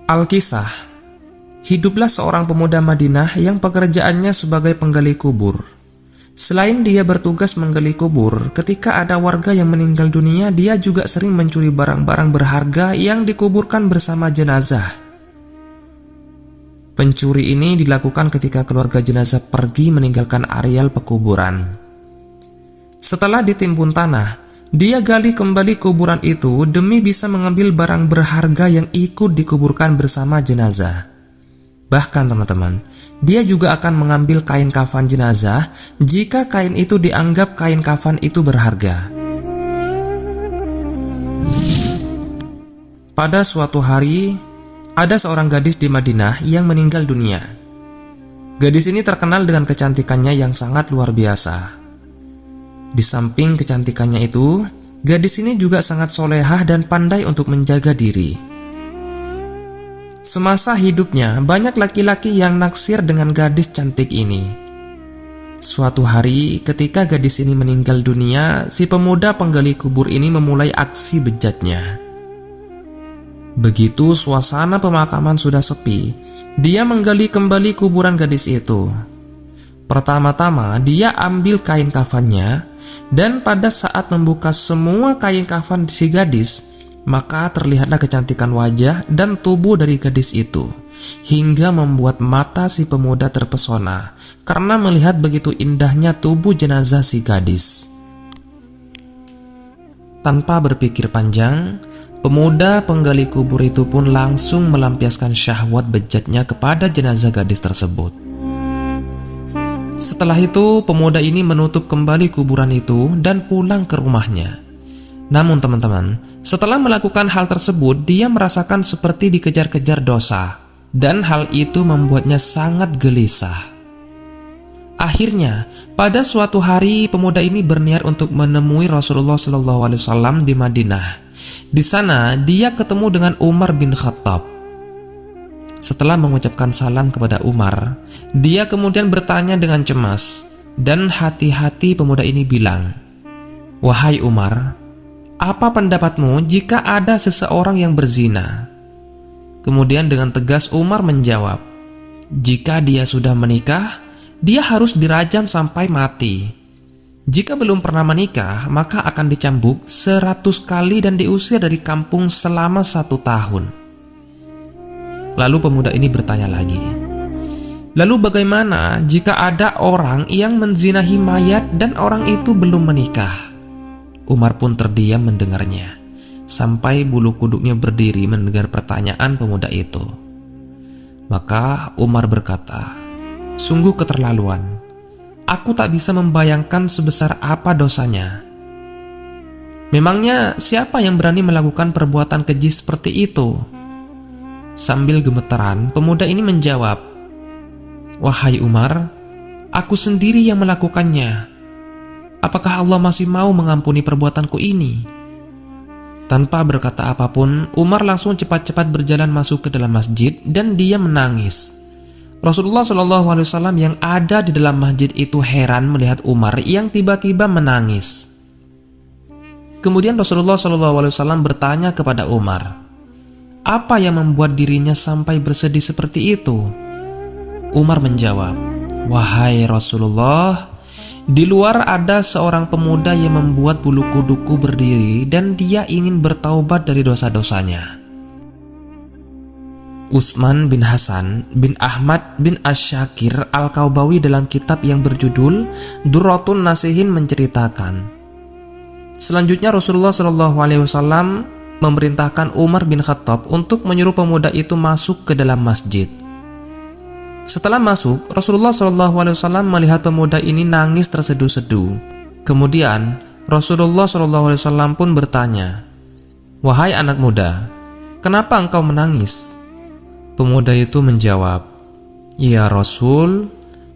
Alkisah, hiduplah seorang pemuda Madinah yang pekerjaannya sebagai penggali kubur. Selain dia bertugas menggali kubur, ketika ada warga yang meninggal dunia, dia juga sering mencuri barang-barang berharga yang dikuburkan bersama jenazah. Pencuri ini dilakukan ketika keluarga jenazah pergi meninggalkan areal pekuburan. Setelah ditimbun tanah, dia gali kembali kuburan itu demi bisa mengambil barang berharga yang ikut dikuburkan bersama jenazah. Bahkan teman-teman, dia juga akan mengambil kain kafan jenazah jika kain itu dianggap kain kafan itu berharga. Pada suatu hari, ada seorang gadis di Madinah yang meninggal dunia. Gadis ini terkenal dengan kecantikannya yang sangat luar biasa. Di samping kecantikannya itu, gadis ini juga sangat solehah dan pandai untuk menjaga diri. Semasa hidupnya, banyak laki-laki yang naksir dengan gadis cantik ini. Suatu hari, ketika gadis ini meninggal dunia, si pemuda penggali kubur ini memulai aksi bejatnya. Begitu suasana pemakaman sudah sepi, dia menggali kembali kuburan gadis itu. Pertama-tama, dia ambil kain kafannya, dan pada saat membuka semua kain kafan si gadis, maka terlihatlah kecantikan wajah dan tubuh dari gadis itu, hingga membuat mata si pemuda terpesona karena melihat begitu indahnya tubuh jenazah si gadis. Tanpa berpikir panjang, pemuda penggali kubur itu pun langsung melampiaskan syahwat bejatnya kepada jenazah gadis tersebut. Setelah itu, pemuda ini menutup kembali kuburan itu dan pulang ke rumahnya. Namun teman-teman, setelah melakukan hal tersebut, dia merasakan seperti dikejar-kejar dosa, dan hal itu membuatnya sangat gelisah. Akhirnya, pada suatu hari, pemuda ini berniat untuk menemui Rasulullah SAW di Madinah. Di sana, dia ketemu dengan Umar bin Khattab. Setelah mengucapkan salam kepada Umar, dia kemudian bertanya dengan cemas, dan hati-hati pemuda ini bilang, "Wahai Umar, apa pendapatmu jika ada seseorang yang berzina?" Kemudian dengan tegas Umar menjawab, "Jika dia sudah menikah, dia harus dirajam sampai mati. Jika belum pernah menikah, maka akan dicambuk 100 kali dan diusir dari kampung selama 1 tahun." Lalu pemuda ini bertanya lagi, "Lalu bagaimana jika ada orang yang menzinahi mayat dan orang itu belum menikah?" Umar pun terdiam mendengarnya, sampai bulu kuduknya berdiri mendengar pertanyaan pemuda itu. Maka Umar berkata, "Sungguh keterlaluan. Aku tak bisa membayangkan sebesar apa dosanya. Memangnya siapa yang berani melakukan perbuatan keji seperti itu?" Sambil gemeteran, pemuda ini menjawab, "Wahai Umar, aku sendiri yang melakukannya. Apakah Allah masih mau mengampuni perbuatanku ini?" Tanpa berkata apapun, Umar langsung cepat-cepat berjalan masuk ke dalam masjid dan dia menangis. Rasulullah SAW yang ada di dalam masjid itu heran melihat Umar yang tiba-tiba menangis. Kemudian Rasulullah SAW bertanya kepada Umar, apa yang membuat dirinya sampai bersedih seperti itu? Umar menjawab, "Wahai Rasulullah, di luar ada seorang pemuda yang membuat bulu kuduku berdiri dan dia ingin bertaubat dari dosa-dosanya." Utsman bin Hasan bin Ahmad bin Asy-Syakir Al-Kaubawi dalam kitab yang berjudul Durratun Nasihin menceritakan, selanjutnya Rasulullah SAW memerintahkan Umar bin Khattab untuk menyuruh pemuda itu masuk ke dalam masjid. Setelah masuk, Rasulullah SAW melihat pemuda ini nangis terseduh-seduh. Kemudian Rasulullah SAW pun bertanya, "Wahai anak muda, kenapa engkau menangis?" Pemuda itu menjawab, "Ya Rasul,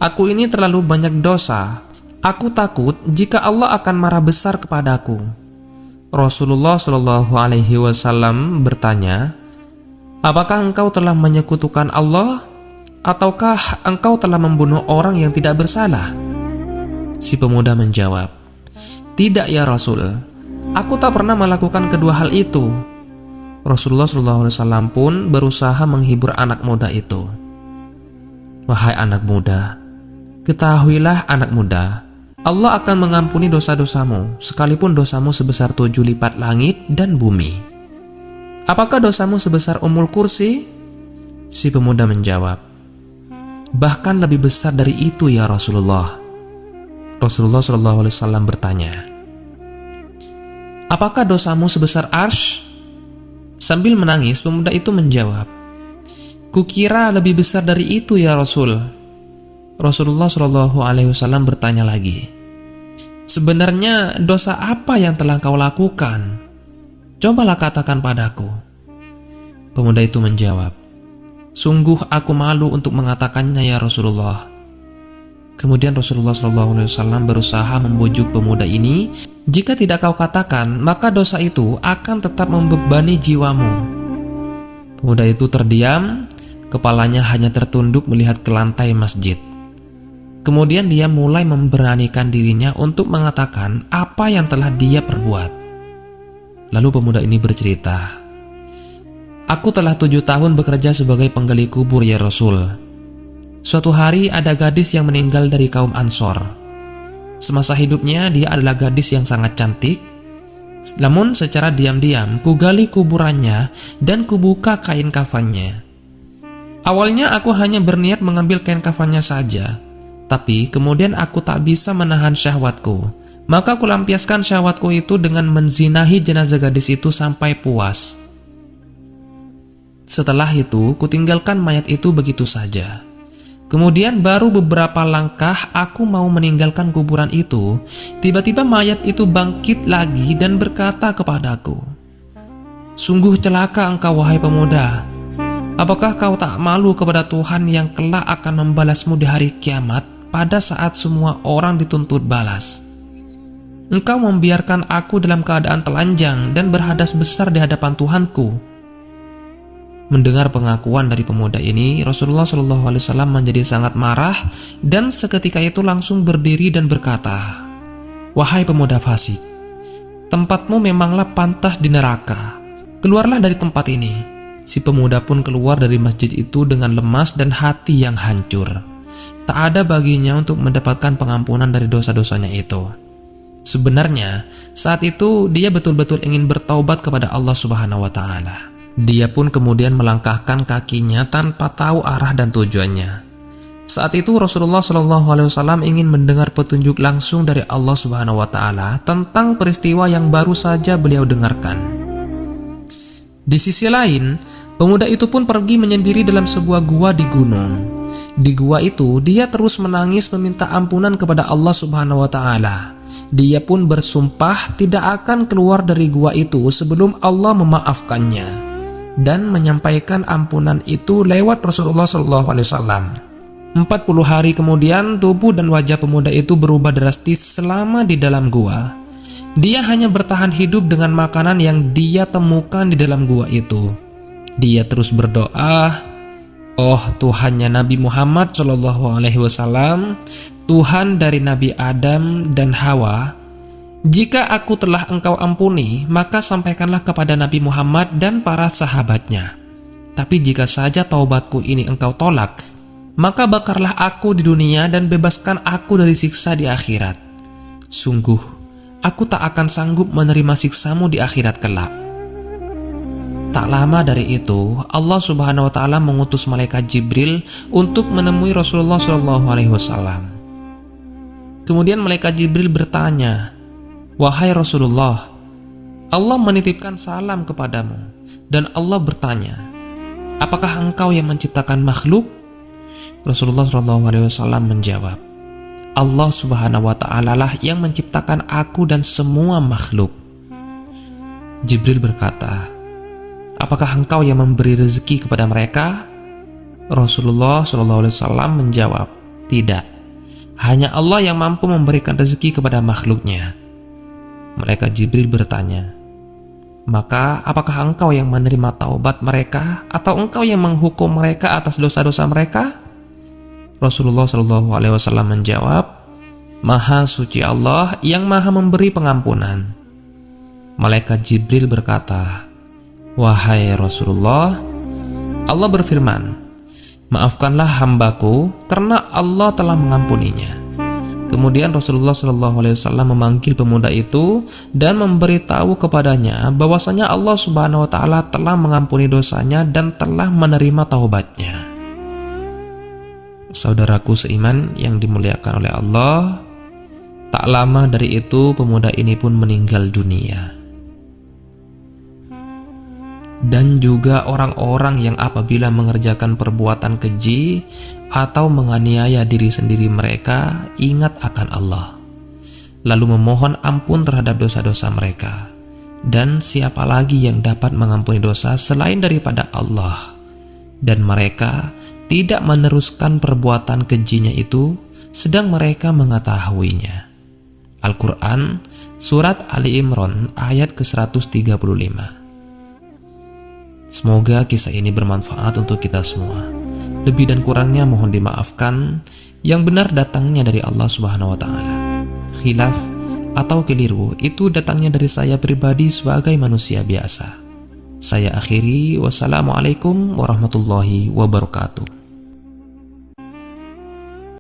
aku ini terlalu banyak dosa. Aku takut jika Allah akan marah besar kepadaku." Rasulullah SAW bertanya, "Apakah engkau telah menyekutukan Allah? Ataukah engkau telah membunuh orang yang tidak bersalah?" Si pemuda menjawab, "Tidak ya Rasul, aku tak pernah melakukan kedua hal itu." Rasulullah SAW pun berusaha menghibur anak muda itu. Wahai anak muda, ketahuilah anak muda, Allah akan mengampuni dosa-dosamu, sekalipun dosamu sebesar 7 lipat langit dan bumi. Apakah dosamu sebesar Ummul Kursi? Si pemuda menjawab, bahkan lebih besar dari itu ya Rasulullah. Rasulullah SAW bertanya, apakah dosamu sebesar Arsy? Sambil menangis, pemuda itu menjawab, kukira lebih besar dari itu ya Rasul. Rasulullah SAW bertanya lagi, sebenarnya dosa apa yang telah kau lakukan? Cobalah katakan padaku. Pemuda itu menjawab, sungguh aku malu untuk mengatakannya ya Rasulullah. Kemudian Rasulullah SAW berusaha membujuk pemuda ini, jika tidak kau katakan, maka dosa itu akan tetap membebani jiwamu. Pemuda itu terdiam, kepalanya hanya tertunduk melihat ke lantai masjid. Kemudian dia mulai memberanikan dirinya untuk mengatakan apa yang telah dia perbuat. Lalu pemuda ini bercerita, aku telah 7 tahun bekerja sebagai penggali kubur ya Rasul. Suatu hari ada gadis yang meninggal dari kaum Ansor. Semasa hidupnya dia adalah gadis yang sangat cantik. Namun secara diam-diam kugali kuburannya dan kubuka kain kafannya. Awalnya aku hanya berniat mengambil kain kafannya saja, tapi kemudian aku tak bisa menahan syahwatku. Maka aku lampiaskan syahwatku itu dengan menzinahi jenazah gadis itu sampai puas. Setelah itu kutinggalkan mayat itu begitu saja. Kemudian baru beberapa langkah aku mau meninggalkan kuburan itu, tiba-tiba mayat itu bangkit lagi dan berkata kepadaku, sungguh celaka engkau wahai pemuda. Apakah kau tak malu kepada Tuhan yang kelak akan membalasmu di hari kiamat pada saat semua orang dituntut balas? Engkau membiarkan aku dalam keadaan telanjang dan berhadas besar di hadapan Tuhanku. Mendengar pengakuan dari pemuda ini, Rasulullah SAW menjadi sangat marah dan seketika itu langsung berdiri dan berkata, wahai pemuda fasik, tempatmu memanglah pantas di neraka. Keluarlah dari tempat ini. Si pemuda pun keluar dari masjid itu dengan lemas dan hati yang hancur. Tak ada baginya untuk mendapatkan pengampunan dari dosa-dosanya itu. Sebenarnya, saat itu dia betul-betul ingin bertaubat kepada Allah Subhanahu wa Ta'ala. Dia pun kemudian melangkahkan kakinya tanpa tahu arah dan tujuannya. Saat itu Rasulullah SAW ingin mendengar petunjuk langsung dari Allah Subhanahu wa Ta'ala tentang peristiwa yang baru saja beliau dengarkan. Di sisi lain, pemuda itu pun pergi menyendiri dalam sebuah gua di gunung. Di gua itu, dia terus menangis meminta ampunan kepada Allah Subhanahu wa Ta'ala. Dia pun bersumpah tidak akan keluar dari gua itu sebelum Allah memaafkannya dan menyampaikan ampunan itu lewat Rasulullah SAW. 40 hari kemudian tubuh dan wajah pemuda itu berubah drastis selama di dalam gua. Dia hanya bertahan hidup dengan makanan yang dia temukan di dalam gua itu. Dia terus berdoa, oh Tuhannya Nabi Muhammad SAW, Tuhan dari Nabi Adam dan Hawa, jika aku telah engkau ampuni, maka sampaikanlah kepada Nabi Muhammad dan para sahabatnya. Tapi jika saja taubatku ini engkau tolak, maka bakarlah aku di dunia dan bebaskan aku dari siksa di akhirat. Sungguh, aku tak akan sanggup menerima siksamu di akhirat kelak. Tak lama dari itu, Allah Subhanahu wa Ta'ala mengutus malaikat Jibril untuk menemui Rasulullah SAW. Kemudian malaikat Jibril bertanya, wahai Rasulullah, Allah menitipkan salam kepadamu, dan Allah bertanya, apakah engkau yang menciptakan makhluk? Rasulullah SAW menjawab, Allah Subhanahu wa Ta'ala lah yang menciptakan aku dan semua makhluk. Jibril berkata, apakah engkau yang memberi rezeki kepada mereka? Rasulullah SAW menjawab, tidak, hanya Allah yang mampu memberikan rezeki kepada makhluknya. Malaikat Jibril bertanya, maka apakah engkau yang menerima taubat mereka atau engkau yang menghukum mereka atas dosa-dosa mereka? Rasulullah SAW menjawab, Maha suci Allah yang maha memberi pengampunan. Malaikat Jibril berkata, "Wahai Rasulullah, Allah berfirman, maafkanlah hambaku karena Allah telah mengampuninya." Kemudian Rasulullah SAW memanggil pemuda itu dan memberitahu kepadanya bahwasanya Allah Subhanahu wa Ta'ala telah mengampuni dosanya dan telah menerima taubatnya. Saudaraku seiman yang dimuliakan oleh Allah, tak lama dari itu pemuda ini pun meninggal dunia. Dan juga orang-orang yang apabila mengerjakan perbuatan keji atau menganiaya diri sendiri mereka ingat akan Allah, lalu memohon ampun terhadap dosa-dosa mereka. Dan siapa lagi yang dapat mengampuni dosa selain daripada Allah? Dan mereka tidak meneruskan perbuatan kejinya itu sedang mereka mengetahuinya. Al-Quran Surat Ali Imran ayat ke-135. Semoga kisah ini bermanfaat untuk kita semua. Lebih dan kurangnya mohon dimaafkan. Yang benar datangnya dari Allah Subhanahu wa Ta'ala. Khilaf atau keliru itu datangnya dari saya pribadi sebagai manusia biasa. Saya akhiri, wassalamualaikum warahmatullahi wabarakatuh.